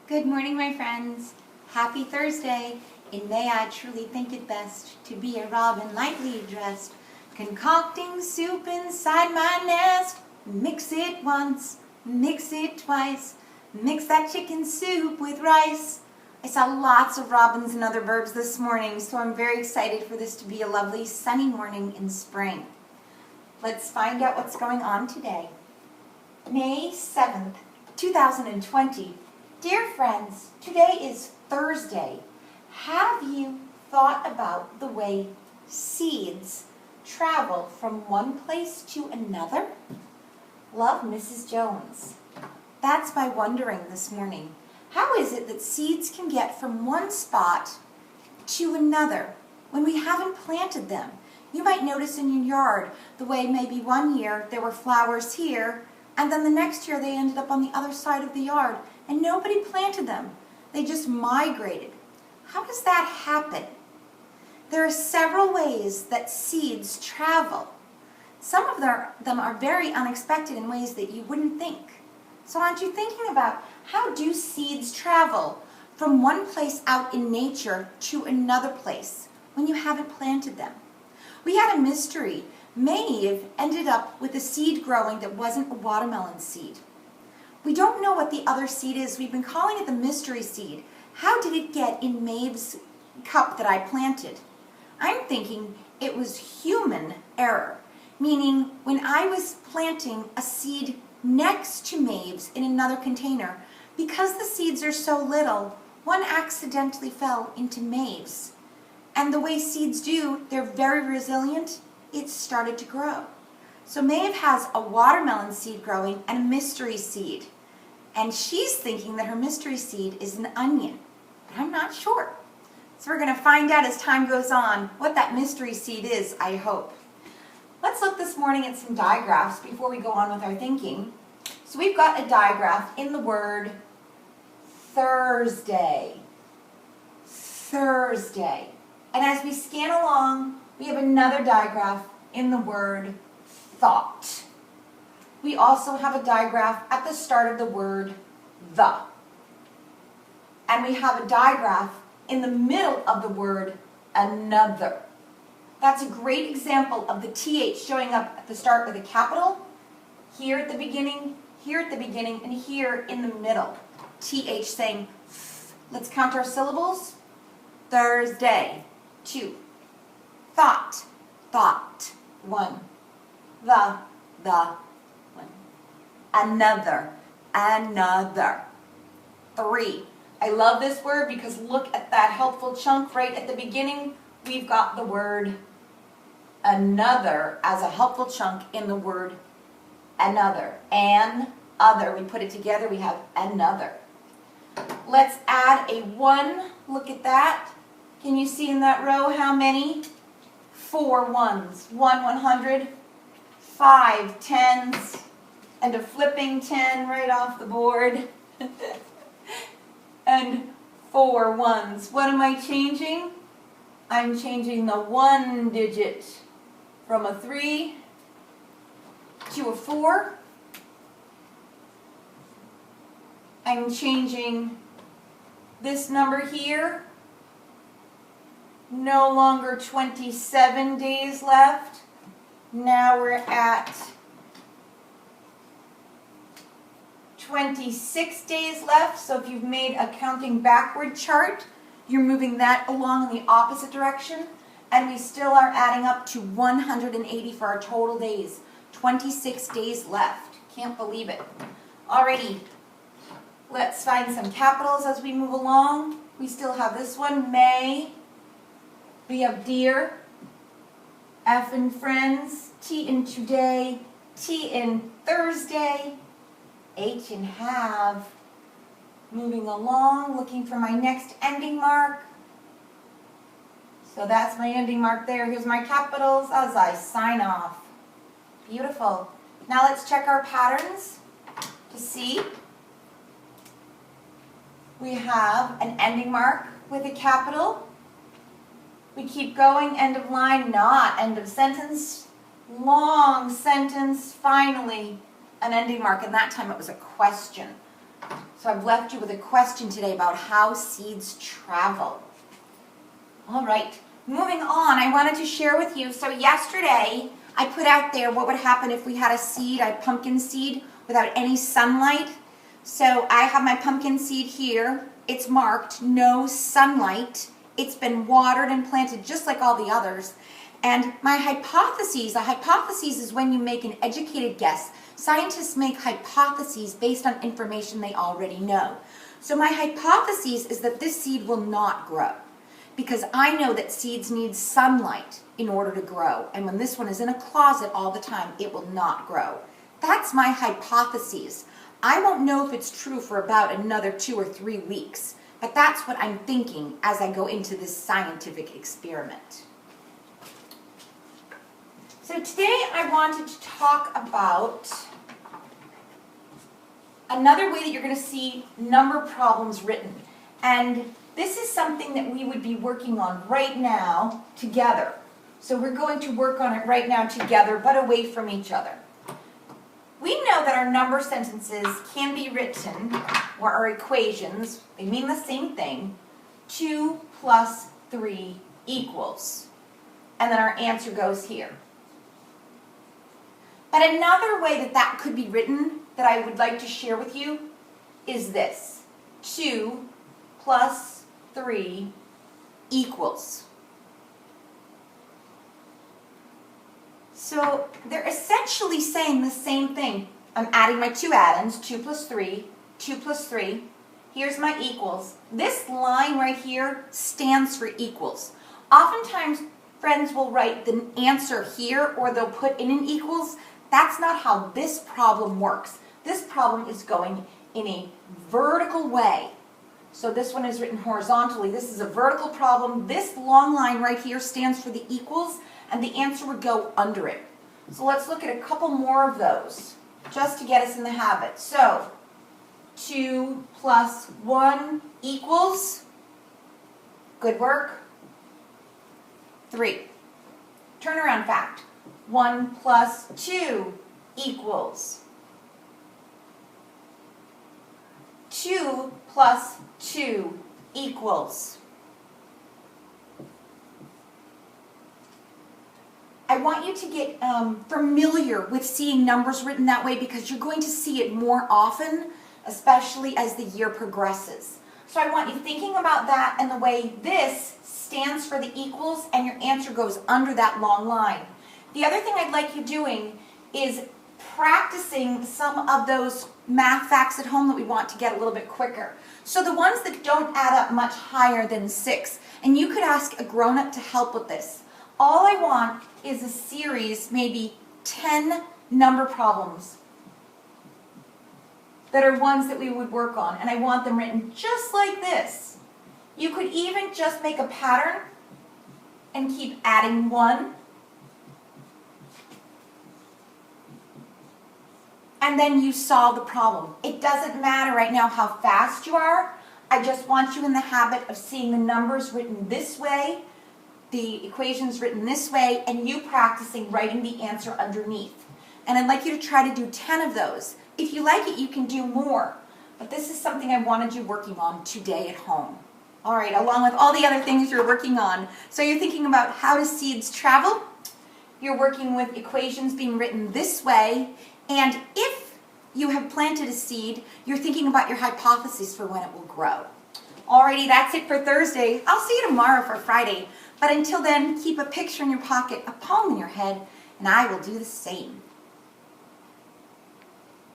Good morning, my friends. Happy Thursday. In May I truly think it best to be a robin lightly dressed, concocting soup inside my nest. Mix it once, mix it twice, mix that chicken soup with rice. I saw lots of robins and other birds this morning, so I'm very excited for this to be a lovely sunny morning in spring. Let's find out what's going on today. May 7th, 2020. Dear friends, today is Thursday. Have you thought about the way seeds travel from one place to another? Love, Mrs. Jones. That's my wondering this morning. How is it that seeds can get from one spot to another when we haven't planted them? You might notice in your yard the way maybe one year there were flowers here, and then the next year they ended up on the other side of the yard, and nobody planted them. They just migrated. How does that happen? There are several ways that seeds travel. Some of them are very unexpected in ways that you wouldn't think. So aren't you thinking about how do seeds travel from one place out in nature to another place when you haven't planted them? We had a mystery. Maeve ended up with a seed growing that wasn't a watermelon seed. We don't know what the other seed is. We've been calling it the mystery seed. How did it get in Maeve's cup that I planted? I'm thinking it was human error, meaning when I was planting a seed next to Maeve's in another container, because the seeds are so little, one accidentally fell into Maeve's. And the way seeds do, they're very resilient, it started to grow. So Maeve has a watermelon seed growing and a mystery seed. And she's thinking that her mystery seed is an onion. But I'm not sure. So we're going to find out as time goes on what that mystery seed is, I hope. Let's look this morning at some digraphs before we go on with our thinking. So we've got a digraph in the word Thursday. Thursday. And as we scan along, we have another digraph in the word thought. We also have a digraph at the start of the word the. And we have a digraph in the middle of the word another. That's a great example of the TH showing up at the start with a capital, here at the beginning, and here in the middle. TH saying th. Let's count our syllables. Thursday, 2. Thought, thought, 1. The, 1. Another, another. 3. I love this word because look at that helpful chunk right at the beginning. We've got the word another as a helpful chunk in the word another. An, other. We put it together, we have another. Let's add a 1. Look at that. Can you see in that row how many? 4 ones. 1 100, 5 tens, and a flipping 10 right off the board. And 4 ones. What am I changing? I'm changing the 1 digit from a 3 to a 4. I'm changing this number here. No longer 27 days left. Now we're at 26 days left. So if you've made a counting backward chart, you're moving that along in the opposite direction. And we still are adding up to 180 for our total days. 26 days left. Can't believe it. Alrighty. Let's find some capitals as we move along. We still have this one, May. We have dear, F in friends, T in today, T in Thursday, H in have. Moving along, looking for my next ending mark. So that's my ending mark there. Here's my capitals as I sign off. Beautiful. Now let's check our patterns to see. We have an ending mark with a capital. We keep going, end of line, not end of sentence, long sentence, finally an ending mark, and that time it was a question. So I've left you with a question today about how seeds travel. All right, moving on, I wanted to share with you, so yesterday I put out there what would happen if we had a seed, a pumpkin seed, without any sunlight. So I have my pumpkin seed here. It's marked no sunlight. It's been watered and planted just like all the others. And my hypotheses, a hypothesis is when you make an educated guess. Scientists make hypotheses based on information they already know. So my hypothesis is that this seed will not grow, because I know that seeds need sunlight in order to grow. And when this one is in a closet all the time, it will not grow. That's my hypothesis. I won't know if it's true for about another 2 or 3 weeks, but that's what I'm thinking as I go into this scientific experiment. So today I wanted to talk about another way that you're going to see number problems written. And this is something that we would be working on right now together. So we're going to work on it right now together, but away from each other. We know that our number sentences can be written, or our equations, they mean the same thing, 2 plus 3 equals. And then our answer goes here. But another way that that could be written that I would like to share with you is this. 2 plus 3 equals. So they're essentially saying the same thing. I'm adding my 2 add-ins, 2 plus 3, 2 plus 3. Here's my equals. This line right here stands for equals. Oftentimes, friends will write the answer here, or they'll put in an equals. That's not how this problem works. This problem is going in a vertical way. So this one is written horizontally. This is a vertical problem. This long line right here stands for the equals, and the answer would go under it. So let's look at a couple more of those, just to get us in the habit. So 2 plus 1 equals, good work, 3. Turnaround fact. 1 plus 2 equals. 2 plus 2 equals. I want you to get familiar with seeing numbers written that way, because you're going to see it more often, especially as the year progresses. So I want you thinking about that and the way this stands for the equals and your answer goes under that long line. The other thing I'd like you doing is practicing some of those math facts at home that we want to get a little bit quicker. So the ones that don't add up much higher than 6, and you could ask a grown-up to help with this. All I want is a series, maybe 10 number problems that are ones that we would work on, and I want them written just like this. You could even just make a pattern and keep adding 1, and then you solve the problem. It doesn't matter right now how fast you are. I just want you in the habit of seeing the numbers written this way, the equations written this way, and you practicing writing the answer underneath. And I'd like you to try to do 10 of those. If you like it, you can do more. But this is something I wanted you working on today at home. All right, along with all the other things you're working on. So you're thinking about how do seeds travel? You're working with equations being written this way. And if you have planted a seed, you're thinking about your hypothesis for when it will grow. Alrighty, that's it for Thursday. I'll see you tomorrow for Friday. But until then, keep a picture in your pocket, a poem in your head, and I will do the same.